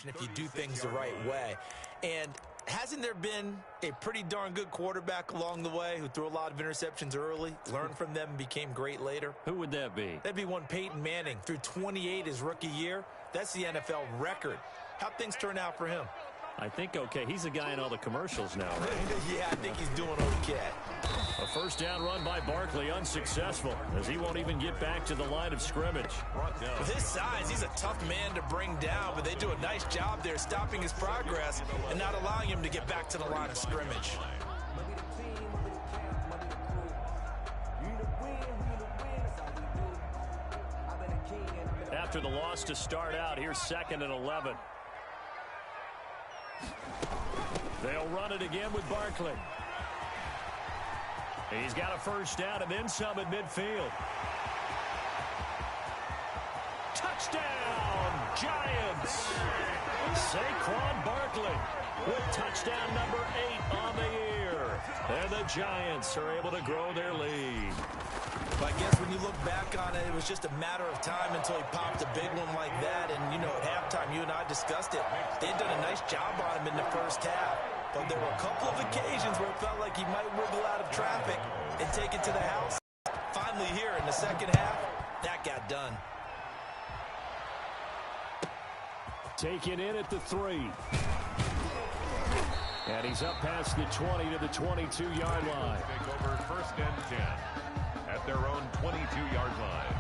interception if you do things the right way. And hasn't there been a pretty darn good quarterback along the way who threw a lot of interceptions early, learned from them, and became great later? Who would that be? That'd be one Peyton Manning. Threw 28 his rookie year. That's the NFL record. How'd things turn out for him? I think okay. He's a guy in all the commercials now, right? Yeah, I think he's doing okay. A first down run by Barkley, unsuccessful, as he won't even get back to the line of scrimmage. With his size, he's a tough man to bring down, but they do a nice job there stopping his progress and not allowing him to get back to the line of scrimmage. After the loss to start out, here's 2nd and 11. They'll run it again with Barkley. He's got a first down and then some at midfield. Touchdown, Giants! Saquon Barkley with touchdown number 8 on the year. And the Giants are able to grow their lead. But I guess when you look back on it, it was just a matter of time until he popped a big one like that. And, you know, at halftime, you and I discussed it. They had done a nice job on him in the first half. But there were a couple of occasions where it felt like he might wiggle out of traffic and take it to the house. Finally here in the second half, that got done. Taken in at the 3. And he's up past the 20 to the 22-yard line. Take over 1st and 10 at their own 22-yard line.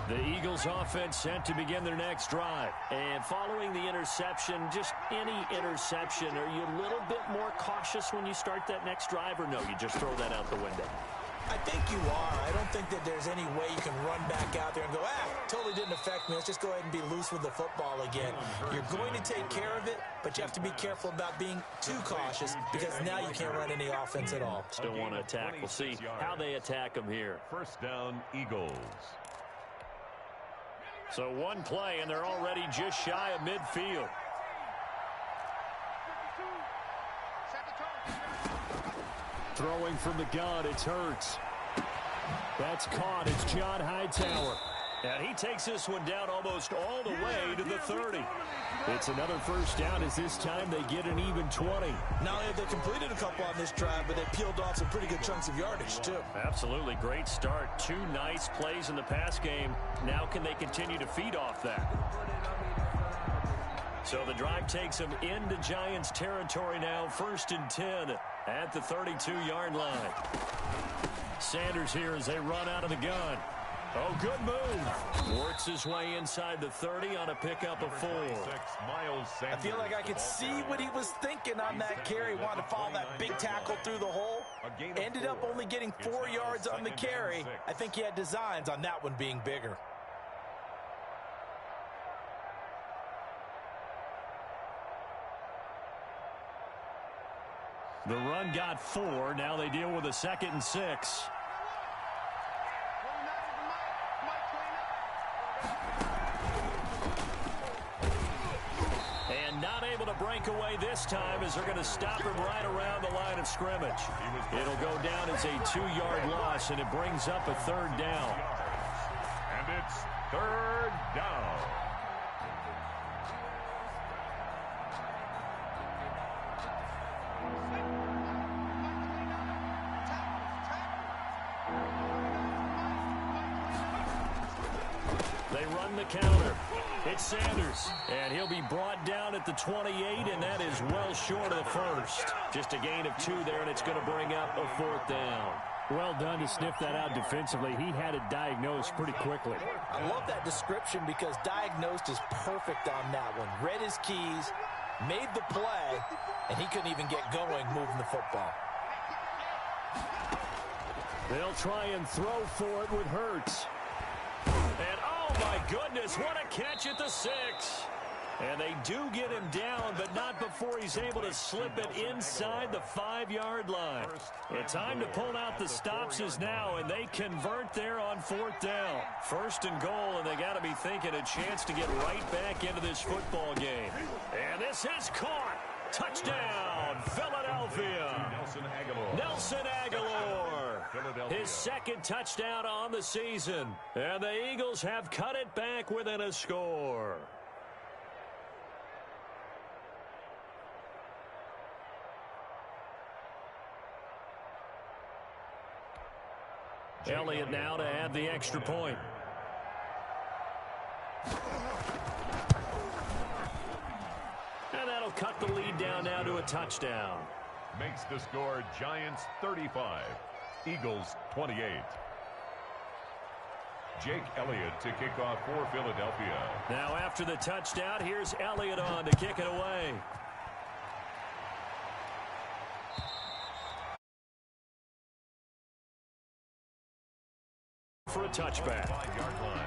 The Eagles offense sent to begin their next drive. And following the interception, just any interception, are you a little bit more cautious when you start that next drive, or no, you just throw that out the window? I think you are. I don't think that there's any way you can run back out there and go, totally didn't affect me. Let's just go ahead and be loose with the football again. You're going to take care of it, but you have to be careful about being too cautious because now you can't run any offense at all. Still want to attack. We'll see how they attack them here. First down, Eagles. So one play, and they're already just shy of midfield. Throwing from the gun, it's Hurts. That's caught. It's John Hightower. And he takes this one down almost all the way to the 30. It's another first down as this time they get an even 20. Not only have they completed a couple on this drive, but they peeled off some pretty good chunks of yardage, too. Absolutely. Great start. 2 nice plays in the pass game. Now can they continue to feed off that? So the drive takes them into Giants territory now. 1st and 10 at the 32-yard line. Sanders here as they run out of the gun. Oh, good move. Works his way inside the 30 on a pickup of 4. I feel like I could see what he was thinking on that carry. Wanted to follow that big tackle through the hole. Ended up only getting 4 yards on the carry. I think he had designs on that one being bigger. The run got 4. Now they deal with a 2nd and 6. And not able to break away this time as they're going to stop him right around the line of scrimmage. It'll go down as a 2-yard loss, and it brings up a 3rd down. And it's 3rd down. They run the counter. It's Sanders, and he'll be brought down at the 28, and that is well short of the first. Just a gain of 2 there, and it's going to bring up a 4th down. Well done to sniff that out defensively. He had it diagnosed pretty quickly. I love that description because diagnosed is perfect on that one. Read his keys, made the play, and he couldn't even get going moving the football. They'll try and throw for it with Hurts. And oh my goodness, what a catch at the 6. And they do get him down, but not before he's able to slip it inside the 5-yard line. The time to pull out the stops is now, and they convert there on 4th down. 1st and goal, and they got to be thinking a chance to get right back into this football game. And this is caught. Touchdown, Philadelphia. Nelson Aguilar. His second touchdown on the season. And the Eagles have cut it back within a score. Elliott now to add the extra point. And that'll cut the lead down now to a touchdown. Makes the score Giants 35, Eagles 28. Jake Elliott to kick off for Philadelphia. Now after the touchdown, here's Elliott on to kick it away. For a touchback. 5-yard line.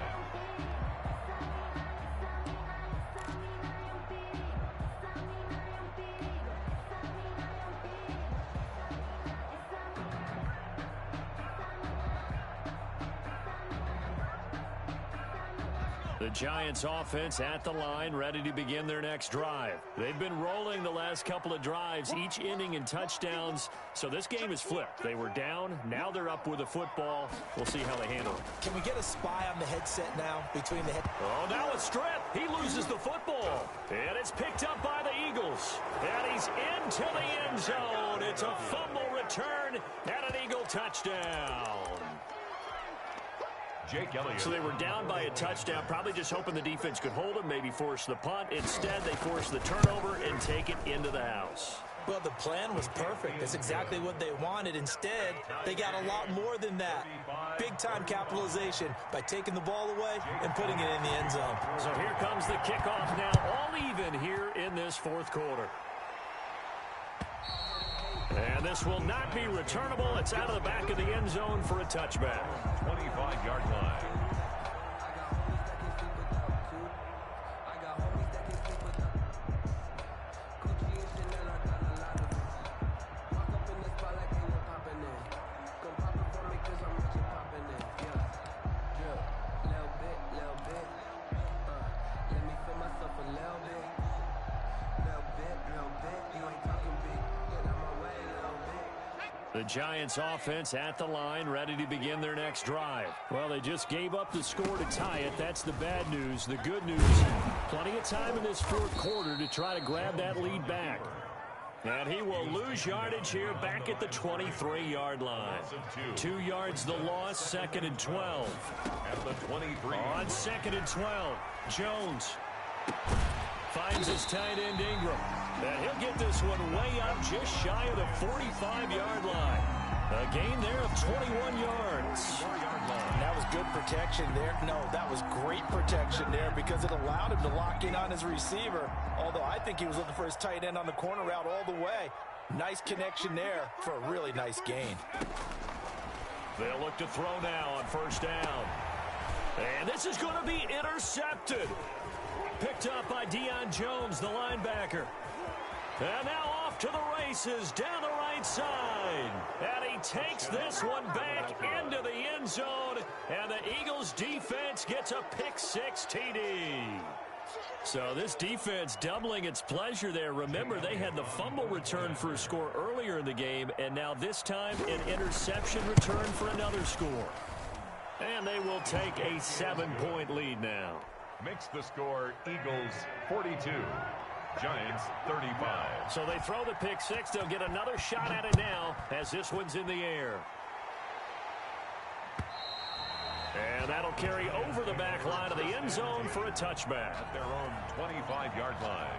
The Giants offense at the line, ready to begin their next drive. They've been rolling the last couple of drives, each inning in touchdowns. So this game is flipped. They were down, now they're up with the football. We'll see how they handle it. Can we get a spy on the headset now between the head? Oh, now a strip. He loses the football. And it's picked up by the Eagles. And he's into the end zone. It's a fumble return and an Eagle touchdown. Jake Elliott. So they were down by a touchdown, probably just hoping the defense could hold them, maybe force the punt. Instead, they force the turnover and take it into the house. Well, the plan was perfect. That's exactly what they wanted. Instead, they got a lot more than that. Big-time capitalization by taking the ball away and putting it in the end zone. So here comes the kickoff now, all even here in this fourth quarter. And this will not be returnable. It's out of the back of the end zone for a touchback. 25-yard line. The Giants offense at the line, ready to begin their next drive. Well, they just gave up the score to tie it. That's the bad news. The good news, plenty of time in this fourth quarter to try to grab that lead back. And he will lose yardage here back at the 23-yard line. 2 yards the loss, 2nd and 12. At the 23. On 2nd and 12, Jones finds his tight end Ingram. And he'll get this one way up just shy of the 45-yard line. A gain there of 21 yards. That was good protection there. No, that was great protection there because it allowed him to lock in on his receiver. Although I think he was looking for his tight end on the corner route all the way. Nice connection there for a really nice gain. They'll look to throw now on first down. And this is going to be intercepted. Picked up by Deion Jones, the linebacker. And now off to the races down the right side. And he takes this one back into the end zone. And the Eagles defense gets a pick-6 TD. So this defense doubling its pleasure there. Remember, they had the fumble return for a score earlier in the game. And now this time an interception return for another score. And they will take a 7-point lead now. Makes the score Eagles 42. Giants 35. So they throw the pick-6. They'll get another shot at it now as this one's in the air. And that'll carry over the back line of the end zone for a touchback. At their own 25-yard line.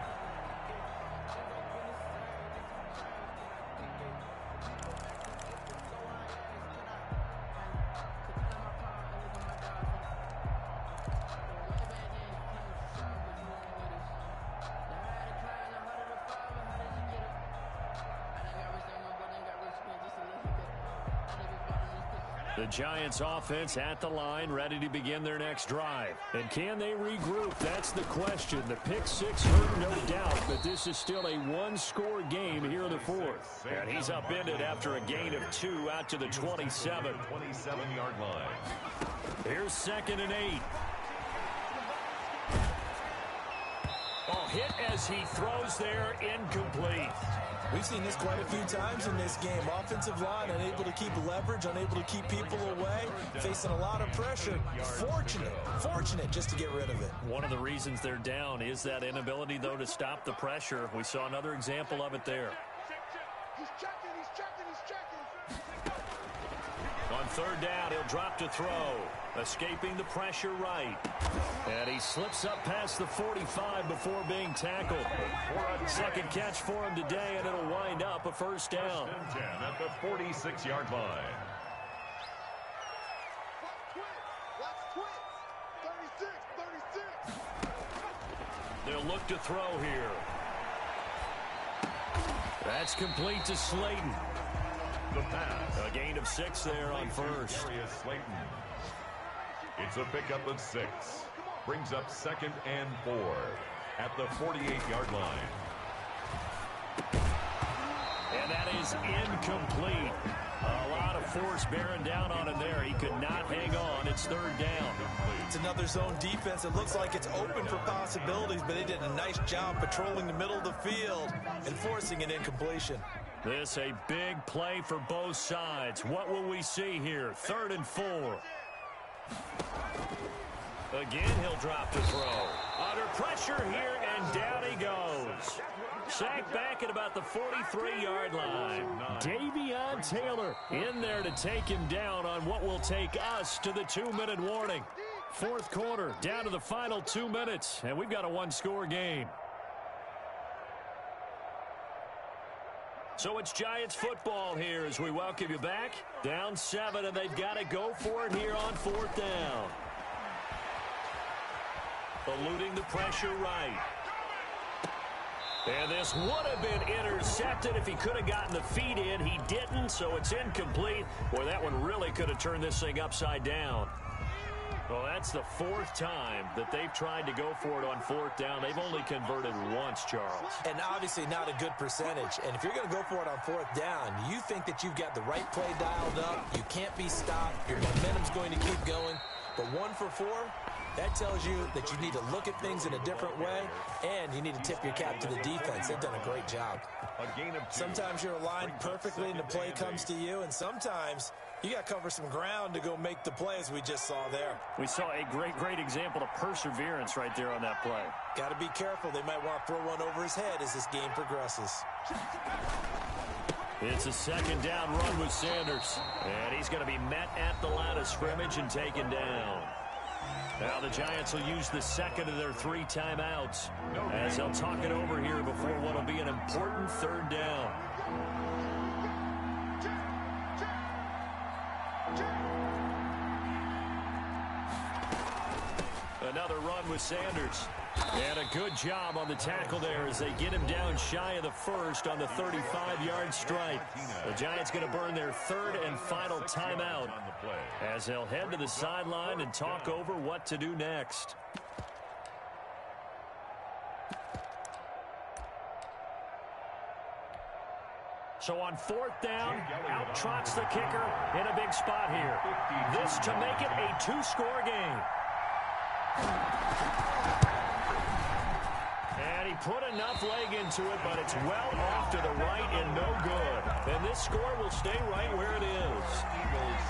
The Giants offense at the line, ready to begin their next drive. And can they regroup? That's the question. The pick-6 hurt, no doubt, but this is still a one-score game here in the fourth. And he's upended after a gain of 2 out to the 27. 27-yard line. Here's 2nd and 8. Oh, hit as he throws there, incomplete. We've seen this quite a few times in this game. Offensive line unable to keep leverage, unable to keep people away, facing a lot of pressure. Fortunate just to get rid of it. One of the reasons they're down is that inability, though, to stop the pressure. We saw another example of it there. He's checking. On third down, he'll drop to throw, escaping the pressure right. And he slips up past the 45 before being tackled. Second catch for him today, and it'll wind up a first down. First and 10 at the 46-yard line. Watch 36. They'll look to throw here. That's complete to Slayton. The pass. A gain of 6 there on first. Darius Slayton. It's a pickup of 6. Brings up 2nd and 4 at the 48-yard line. And that is incomplete. A lot of force bearing down on him there. He could not hang on. It's third down. It's another zone defense. It looks like it's open for possibilities, but they did a nice job patrolling the middle of the field and forcing an incompletion. This a big play for both sides. What will we see here? 3rd and 4. Again, he'll drop to throw. Under pressure here, and down he goes. Sacked back at about the 43-yard line. Davion Taylor in there to take him down on what will take us to the 2-minute warning. Fourth quarter, down to the final 2 minutes, and we've got a one-score game. So it's Giants football here as we welcome you back. Down 7, and they've got to go for it here on 4th down. Eluding the pressure right. And this would have been intercepted if he could have gotten the feet in. He didn't, so it's incomplete. Boy, that one really could have turned this thing upside down. Well, that's the 4th time that they've tried to go for it on 4th down. They've only converted once, Charles. And obviously not a good percentage. And if you're going to go for it on 4th down, you think that you've got the right play dialed up. You can't be stopped. Your momentum's going to keep going. But 1 for 4, that tells you that you need to look at things in a different way, and you need to tip your cap to the defense. They've done a great job. Sometimes you're aligned perfectly and the play comes to you, and sometimes you got to cover some ground to go make the play, as we just saw there. We saw a great example of perseverance right there on that play. Got to be careful. They might want to throw one over his head as this game progresses. It's a 2nd down run with Sanders. And he's going to be met at the line of scrimmage and taken down. Now the Giants will use the 2nd of their 3 timeouts as they'll talk it over here before what will be an important 3rd down. Another run with Sanders. And a good job on the tackle there as they get him down shy of the 1st on the 35-yard stripe. The Giants going to burn their 3rd and final timeout as they'll head to the sideline and talk over what to do next. So on 4th down, out trots the kicker in a big spot here. This to make it a 2-score game. And he put enough leg into it, but it's well off to the right and no good. And this score will stay right where it is.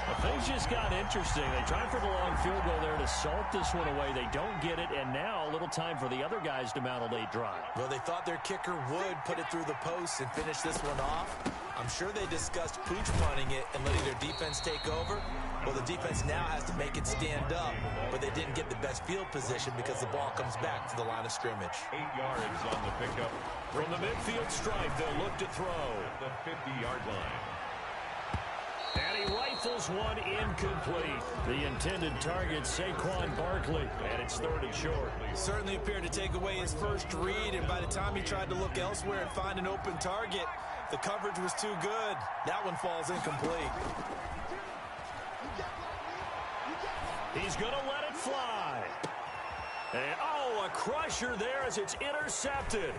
Well, things just got interesting. They tried for the long field goal there to salt this one away. They don't get it, and now a little time for the other guys to mount a late drive. Well, they thought their kicker would put it through the post and finish this one off. I'm sure they discussed pooch punting it and letting their defense take over. Well, the defense now has to make it stand up, but they didn't get the best field position because the ball comes back to the line of scrimmage. 8 yards on the pickup. From the midfield stripe, they'll look to throw. At the 50-yard line. And he rifles one incomplete. The intended target, Saquon Barkley, and it's 3rd and short. Certainly appeared to take away his first read, and by the time he tried to look elsewhere and find an open target, the coverage was too good. That one falls incomplete. He's going to let it fly. And, a crusher there as it's intercepted.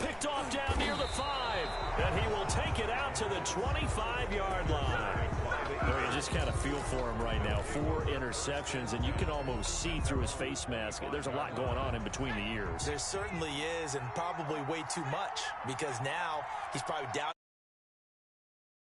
Picked off down near the 5. And he will take it out to the 25-yard line. There you just just kind of feel for him right now. 4 interceptions, and you can almost see through his face mask. There's a lot going on in between the ears. There certainly is, and probably way too much, because now he's probably down.